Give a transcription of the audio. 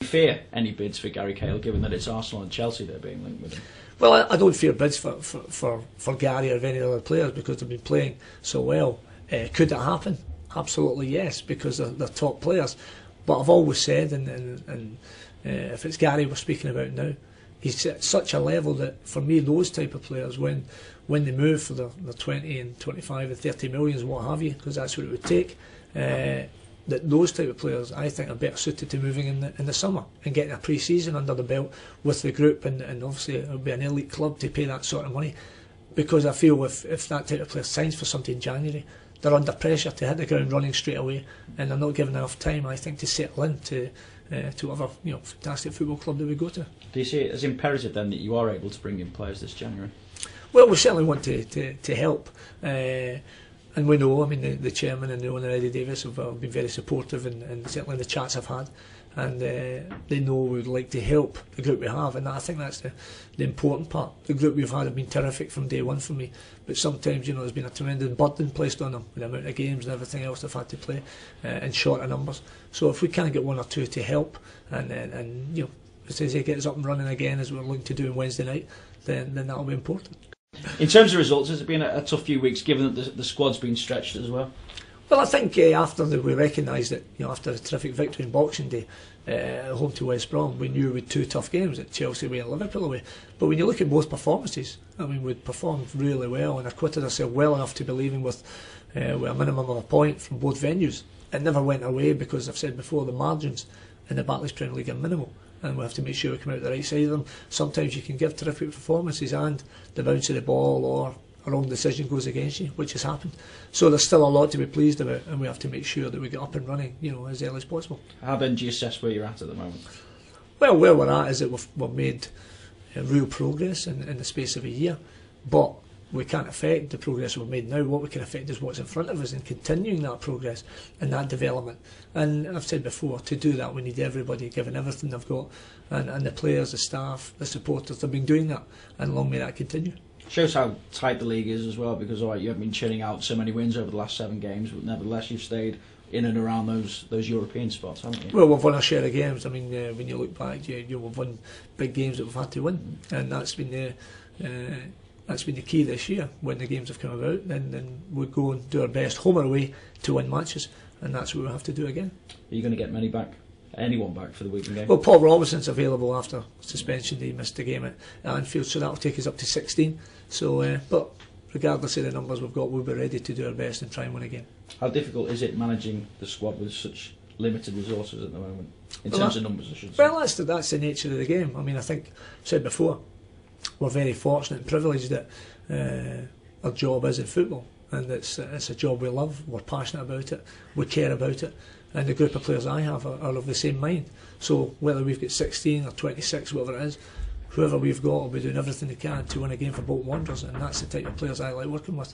fear any bids for Gary Cahill, given that it's Arsenal and Chelsea that are being linked with him? Well, I don't fear bids for Gary or any other players because they've been playing so well. Could it happen? Absolutely yes, because they're top players. But I've always said, and if it's Gary we're speaking about now, he's at such a level that for me those type of players, when they move for the 20 and 25 and 30 millions, what have you, because that's what it would take, that those type of players I think are better suited to moving in the summer and getting a pre-season under the belt with the group, and obviously it would be an elite club to pay that sort of money, because I feel if that type of player signs for something in January, they're under pressure to hit the ground running straight away, and they're not given enough time, I think, to settle into whatever fantastic football club they would go to. Do you see it as imperative then that you are able to bring in players this January? Well, we certainly want to help, and we know, I mean, the chairman and the owner Eddie Davis have been very supportive, and certainly the chats I've had, and they know we would like to help the group we have, and I think that's the important part. The group we've had have been terrific from day one for me, but sometimes there's been a tremendous burden placed on them with the amount of games and everything else they've had to play in shorter numbers. So if we can get one or two to help, and as they get us up and running again as we're looking to do on Wednesday night, then that'll be important. In terms of results, has it been a tough few weeks given that the squad's been stretched as well? Well, I think after we recognised that, after a terrific victory in Boxing Day, home to West Brom, we knew we had two tough games at Chelsea away and Liverpool away. But when you look at both performances, I mean, we'd performed really well and acquitted ourselves well enough to be leaving with a minimum of a point from both venues. It never went away because I've said before, the margins in the Barclays Premier League are minimal, and we have to make sure we come out the right side of them. Sometimes you can give terrific performances and the bounce of the ball or a wrong decision goes against you, which has happened. So there's still a lot to be pleased about, and we have to make sure that we get up and running, as early as possible. How then do you assess where you're at the moment? Well, where we're at is that we've made real progress in the space of a year, but we can't affect the progress we've made now. What we can affect is what's in front of us and continuing that progress and that development. And I've said before, to do that we need everybody giving everything they've got, and the players, the staff, the supporters, they've been doing that, and long may that continue. Shows how tight the league is as well, because you haven't been churning out so many wins over the last 7 games, but nevertheless you've stayed in and around those European spots, haven't you? Well, we've won our share of games. I mean, when you look back, we've won big games that we've had to win, and that's been the key this year. When the games have come about, then we go and do our best, home or away, to win matches, and that's what we have to do again. Are you going to get anyone back for the weekend game? Well, Paul Robinson's available after suspension. He missed the game at Anfield, so that'll take us up to 16. So, but regardless of the numbers we've got, we'll be ready to do our best and try and win again. How difficult is it managing the squad with such limited resources at the moment, in terms of numbers, I should say? Well, that's the nature of the game. I mean, I think I've said before, we're very fortunate and privileged that our job is in football, and it's a job we love, we're passionate about it, we care about it, and the group of players I have are of the same mind. So whether we've got 16 or 26, whatever it is, whoever we've got will be doing everything they can to win a game for Bolton Wanderers, and that's the type of players I like working with.